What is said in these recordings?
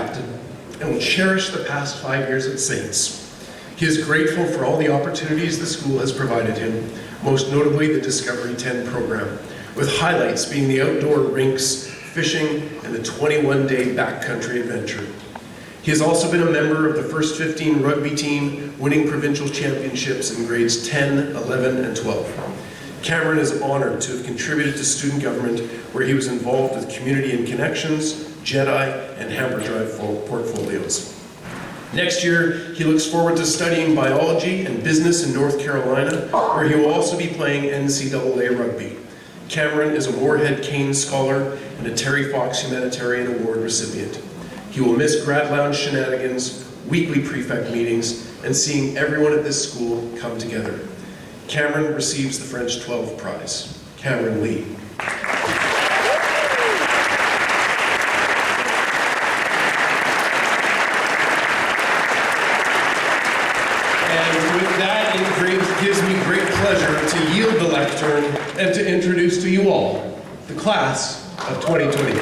captain and will cherish the past 5 years at Saints. He is grateful for all the opportunities the school has provided him, most notably the Discovery 10 program, with highlights being the outdoor rinks, fishing, and the 21-day backcountry adventure. He has also been a member of the first 15 rugby team, winning provincial championships in grades 10, 11, and 12. Cameron is honored to have contributed to student government, where he was involved with Community and Connections, Jedi, and Hammer Drive portfolios. Next year, he looks forward to studying biology and business in North Carolina, where he will also be playing NCAA rugby. Cameron is a Moorhead Kane Scholar and a Terry Fox Humanitarian Award recipient. He will miss grad lounge shenanigans, weekly prefect meetings, and seeing everyone at this school come together. Cameron receives the French 12 prize. Cameron Lee. And with that, it gives me great pleasure to yield the lectern and to introduce to you all the class of 2020.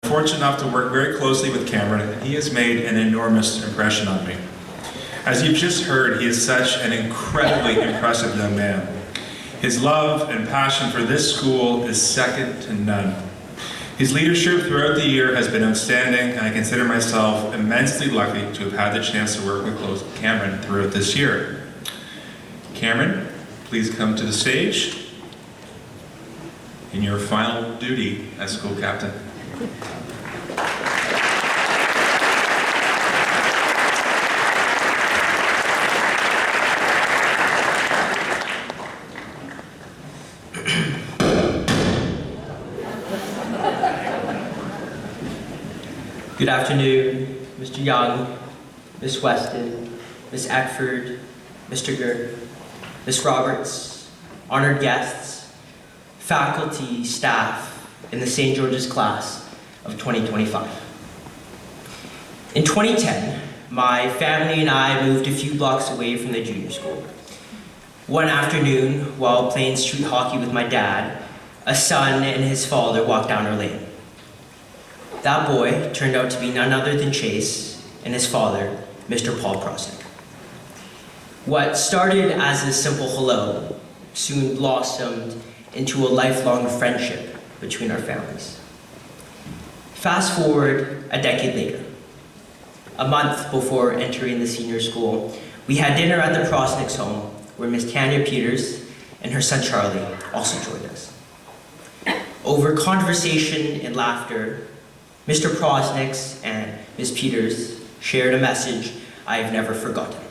Fortunate enough to work very closely with Cameron, and he has made an enormous impression on me. As you've just heard, he is such an incredibly impressive young man. His love and passion for this school is second to none. His leadership throughout the year has been outstanding, and I consider myself immensely lucky to have had the chance to work with Cameron throughout this year. Cameron, please come to the stage in your final duty as school captain. Good afternoon, Mr. Young, Ms. Weston, Ms. Eckford, Mr. Gerd, Ms. Roberts, honored guests, faculty, staff in the St. George's class of 2025. In 2010, my family and I moved a few blocks away from the junior school. One afternoon, while playing street hockey with my dad, a son and his father walked down our lane. That boy turned out to be none other than Chase and his father, Mr. Paul Prosnick. What started as a simple hello soon blossomed into a lifelong friendship between our families. Fast forward a decade later. A month before entering the senior school, we had dinner at the Prosnick's home, where Miss Tanya Peters and her son Charlie also joined us. Over conversation and laughter, Mr. Prosnick and Ms. Peters shared a message I have never forgotten.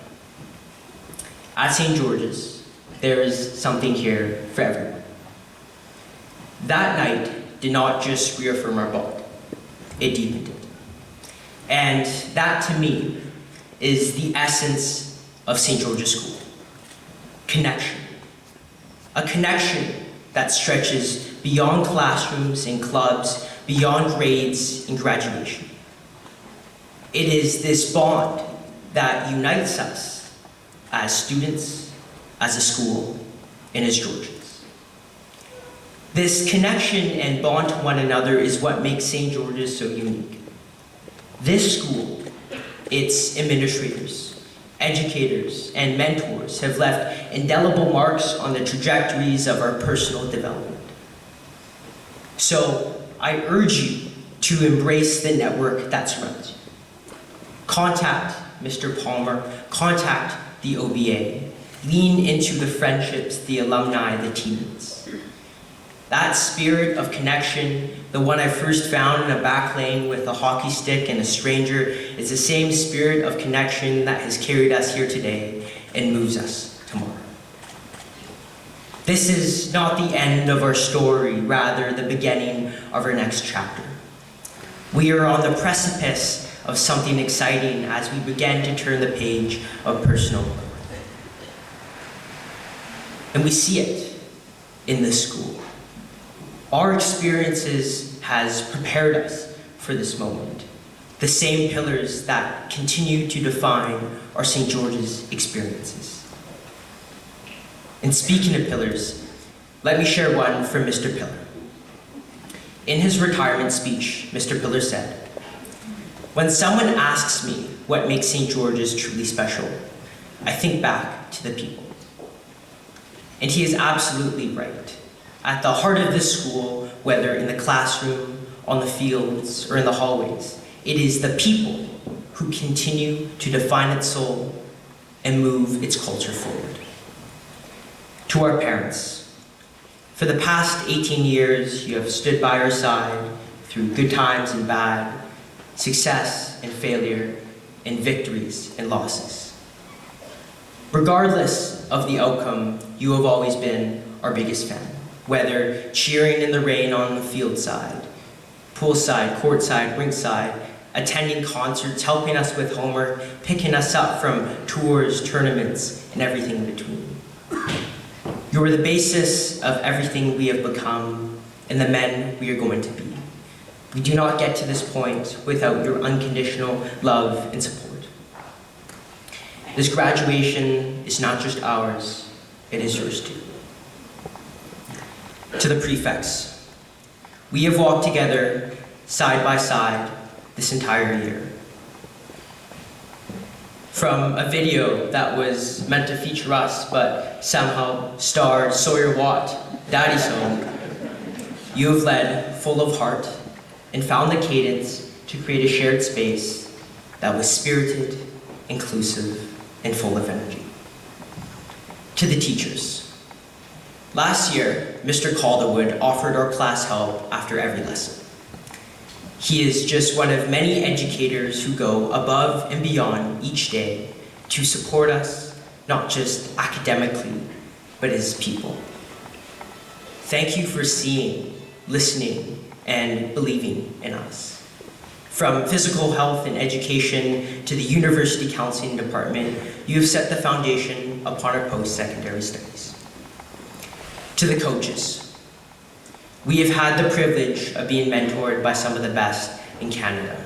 At St. George's, there is something here for everyone. That night did not just reaffirm our bond, it deepened it. And that, to me, is the essence of St. George's School. Connection. A connection that stretches beyond classrooms and clubs, beyond grades and graduation. It is this bond that unites us as students, as a school, and as Georgians. This connection and bond to one another is what makes St. George's so unique. This school, its administrators, educators, and mentors have left indelible marks on the trajectories of our personal development. So I urge you to embrace the network that surrounds you. Contact Mr. Palmer, contact the OBA, lean into the friendships, the alumni, the teammates. That spirit of connection, the one I first found in a back lane with a hockey stick and a stranger, is the same spirit of connection that has carried us here today and moves us tomorrow. This is not the end of our story, rather the beginning of our next chapter. We are on the precipice of something exciting as we begin to turn the page of personal growth. And we see it in this school. Our experiences has prepared us for this moment. The same pillars that continue to define our St. George's experiences. And speaking of pillars, let me share one from Mr. Pillar. In his retirement speech, Mr. Pillar said, "When someone asks me what makes St. George's truly special, I think back to the people." And he is absolutely right. At the heart of this school, whether in the classroom, on the fields, or in the hallways, it is the people who continue to define its soul and move its culture forward. To our parents, for the past 18 years, you have stood by our side through good times and bad, success and failure, and victories and losses. Regardless of the outcome, you have always been our biggest fan, whether cheering in the rain on the field side, poolside, courtside, ringside, attending concerts, helping us with homework, picking us up from tours, tournaments, and everything in between. You are the basis of everything we have become and the men we are going to be. We do not get to this point without your unconditional love and support. This graduation is not just ours, it is yours too. To the prefects, we have walked together side by side this entire year. From a video that was meant to feature us, but somehow starred Sawyer Watt, Daddy's Home, you have led full of heart and found the cadence to create a shared space that was spirited, inclusive, and full of energy. To the teachers, last year, Mr. Calderwood offered our class help after every lesson. He is just one of many educators who go above and beyond each day to support us, not just academically, but as people. Thank you for seeing, listening, and believing in us. From physical health and education to the university counseling department, you have set the foundation upon our post-secondary studies. To the coaches, we have had the privilege of being mentored by some of the best in Canada.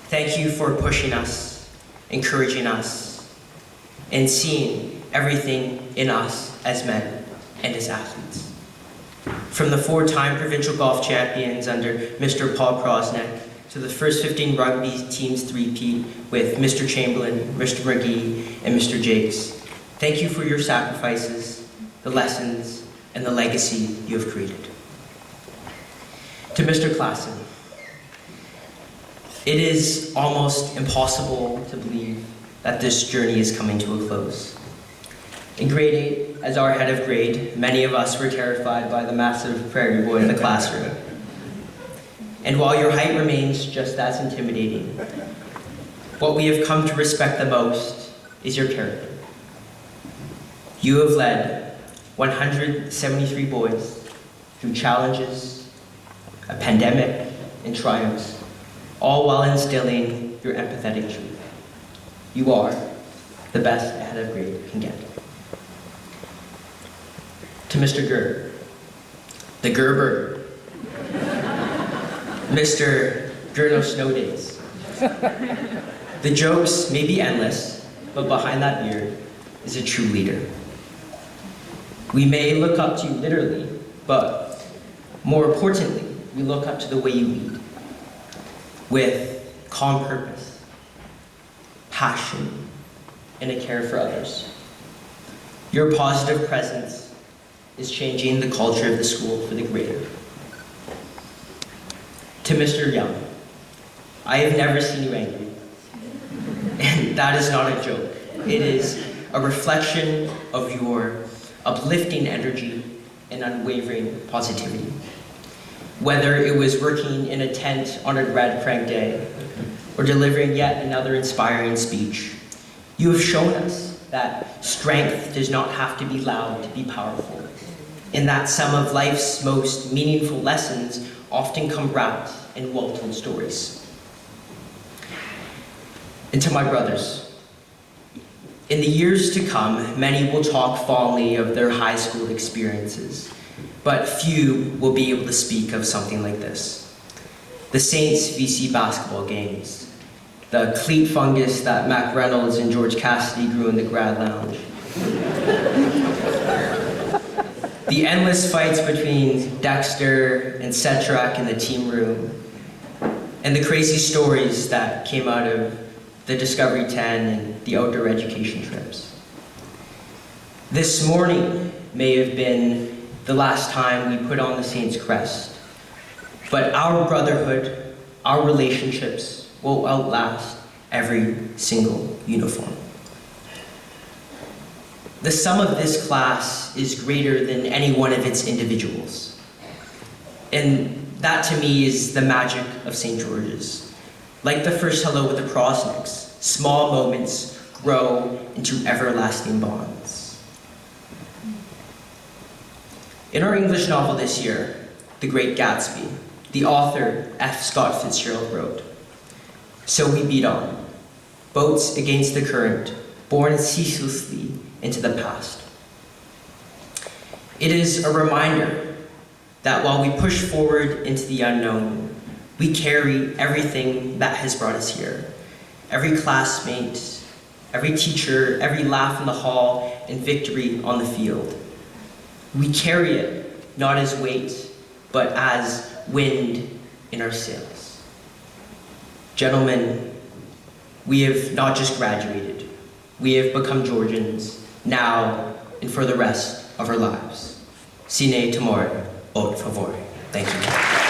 Thank you for pushing us, encouraging us, and seeing everything in us as men and as athletes. From the 4-time provincial golf champions under Mr. Paul Krosnick to the first 15 rugby teams three-peat with Mr. Chamberlain, Mr. McGee, and Mr. Jakes. Thank you for your sacrifices, the lessons, and the legacy you have created. To Mr. Klassen, it is almost impossible to believe that this journey is coming to a close. In grade 8, as our head of grade, many of us were terrified by the massive prairie boy in the classroom. And while your height remains just as intimidating, what we have come to respect the most is your character. You have led 173 boys through challenges, a pandemic, and triumphs, all while instilling your empathetic truth. You are the best a head of grade can get. To Mr. Gerber, the Gerber, Mr. Gerno Snow Days. The jokes may be endless, but behind that beard is a true leader. We may look up to you literally, but more importantly, we look up to the way you lead, with calm purpose, passion, and a care for others. Your positive presence is changing the culture of the school for the greater. To Mr. Young, I have never seen you angry, and that is not a joke. It is a reflection of your uplifting energy and unwavering positivity. Whether it was working in a tent on a Red Crank Day or delivering yet another inspiring speech, you have shown us that strength does not have to be loud to be powerful, and that some of life's most meaningful lessons often come wrapped in well-told stories. And to my brothers, In the years to come, many will talk fondly of their high school experiences, but few will be able to speak of something like this. The Saints VC basketball games, the cleat fungus that Mac Reynolds and George Cassidy grew in the grad lounge, the endless fights between Dexter and Cedric in the team room, and the crazy stories that came out of the Discovery 10 and the outdoor education trips. This morning may have been the last time we put on the Saints crest, but our brotherhood, our relationships will outlast every single uniform. The sum of this class is greater than any one of its individuals. And that to me is the magic of St. George's. Like the first hello with the Krosnicks, small moments grow into everlasting bonds. In our English novel this year, The Great Gatsby, the author F. Scott Fitzgerald wrote, "So we beat on, boats against the current, borne ceaselessly into the past." It is a reminder that while we push forward into the unknown, we carry everything that has brought us here. Every classmate, every teacher, every laugh in the hall, and victory on the field. We carry it not as weight, but as wind in our sails. Gentlemen, we have not just graduated, we have become Georgians, now and for the rest of our lives. Sine temore, ut favore. Thank you.